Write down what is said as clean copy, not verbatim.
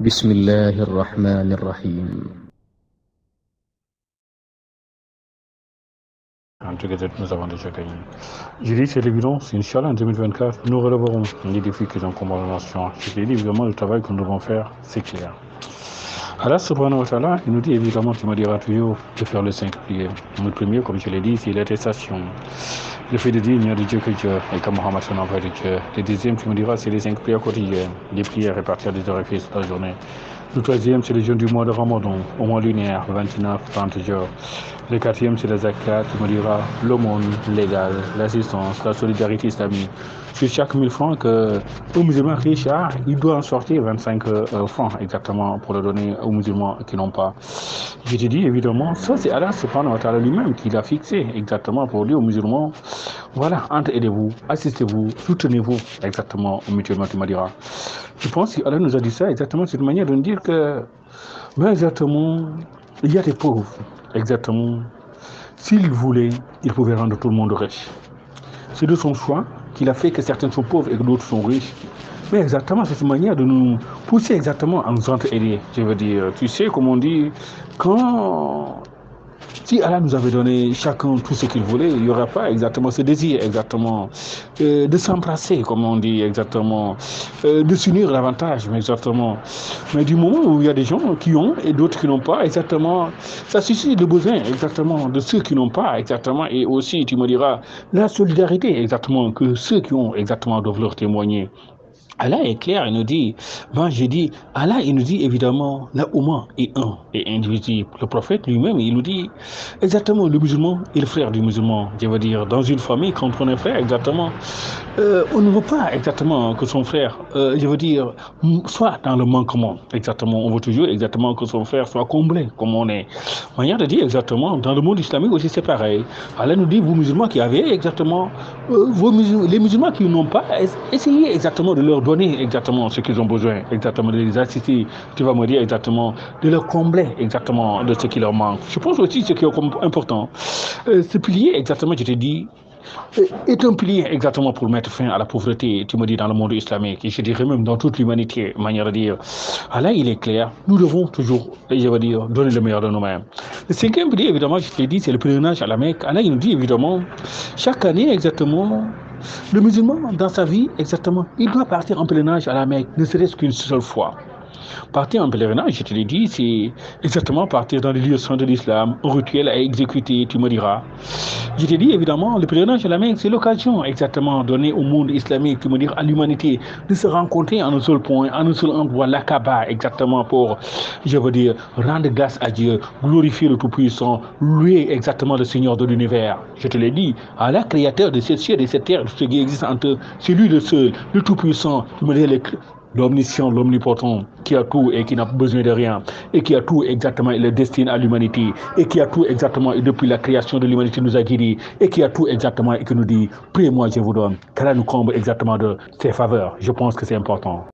بسم الله الرحمن الرحيم. En tout cas, nous avons déjà gagné. Je dis, c'est l'évidence, Inch'Allah, en 2024, nous relèverons les défis qui sont comme la nation. Je dis, évidemment, le travail que nous devons faire, c'est clair. Allah subhanahu wa ta'ala, il nous dit évidemment, tu me diras toujours de faire les 5 prières. Le premier, comme je l'ai dit, c'est l'attestation. Le fait de dire, il n'y a de Dieu que Dieu, et que Mohammed est l'envoyé de Dieu. Le deuxième, tu me diras, c'est les 5 prières quotidiennes, les prières réparties à des orifices de la journée. Le troisième, c'est le jeûne du mois de Ramadan, au mois lunaire, 29-30 jours. Le quatrième, c'est la zakat, tu me diras, l'aumône légale, l'assistance, la solidarité islamique. Sur chaque 1000 francs que aux musulmans riches, il doit en sortir 25 francs exactement pour le donner aux musulmans qui n'ont pas. Je te dis évidemment, ça c'est Allah subhanahu wa ta'ala lui-même qui l'a fixé exactement pour dire aux musulmans, voilà, aidez-vous, assistez-vous, soutenez-vous exactement mutuellement, tu me diras. Je pense qu'Allah nous a dit ça exactement, c'est une manière de nous dire que, ben exactement, il y a des pauvres, exactement. S'il voulait, il pouvait rendre tout le monde riche. C'est de son choix qu'il a fait que certains sont pauvres et que d'autres sont riches. Mais exactement, c'est une manière de nous pousser exactement à nous entraider. Je veux dire, tu sais, comme on dit, si Allah nous avait donné chacun tout ce qu'il voulait, il n'y aurait pas exactement ce désir, exactement, de s'embrasser, comme on dit, exactement, de s'unir davantage, mais exactement. Mais du moment où il y a des gens qui ont et d'autres qui n'ont pas, exactement, ça suscite le besoin, exactement, de ceux qui n'ont pas, exactement, et aussi, tu me diras, la solidarité, exactement, que ceux qui ont, exactement, doivent leur témoigner. Allah est clair, il nous dit, ben j'ai dit, Allah il nous dit évidemment, la Oumma est un et indivisible. Le prophète lui-même, il nous dit exactement, le musulman est le frère du musulman. Je veux dire, dans une famille, quand on est frère, exactement, on ne veut pas exactement que son frère, je veux dire, soit dans le manquement, exactement. On veut toujours exactement que son frère soit comblé, comme on est. Manière de dire exactement, dans le monde islamique aussi c'est pareil. Allah nous dit, vous musulmans qui avez exactement, les musulmans qui n'ont pas, essayez exactement de leur donner exactement ce qu'ils ont besoin, exactement de les assister, tu vas me dire exactement, de leur combler exactement de ce qui leur manque. Je pense aussi ce qui est important, ce pilier exactement, je te dis, est un pilier exactement pour mettre fin à la pauvreté, tu me dis, dans le monde islamique, et je dirais même dans toute l'humanité, manière de dire. Allah, il est clair, nous devons toujours, je veux dire, donner le meilleur de nous-mêmes. Le cinquième pilier, évidemment, je te dis, c'est le pèlerinage à la Mecque. Allah, il nous dit, évidemment, chaque année, exactement, le musulman, dans sa vie, exactement, il doit partir en pèlerinage à la Mecque, ne serait-ce qu'une seule fois. Partir en pèlerinage, je te l'ai dit, c'est exactement partir dans les lieux saints de l'islam, un rituel à exécuter, tu me diras. Je te dis évidemment, le pèlerinage à la Mecque, c'est l'occasion exactement donnée au monde islamique, tu me diras, à l'humanité, de se rencontrer en un seul point, en un seul endroit, l'Aqaba, exactement pour, je veux dire, rendre grâce à Dieu, glorifier le Tout-Puissant, louer exactement le Seigneur de l'univers. Je te l'ai dit, Allah, créateur de cette ciel et de cette terre, de ce qui existe entre eux, c'est lui le seul, le Tout-Puissant, tu me diras, l'omniscient, l'omnipotent, qui a tout et qui n'a besoin de rien, et qui a tout exactement et le destine à l'humanité, et qui a tout exactement et depuis la création de l'humanité nous a guidés, et qui a tout exactement et qui nous dit, priez-moi, je vous donne, qu'Allah nous comble exactement de ses faveurs. Je pense que c'est important.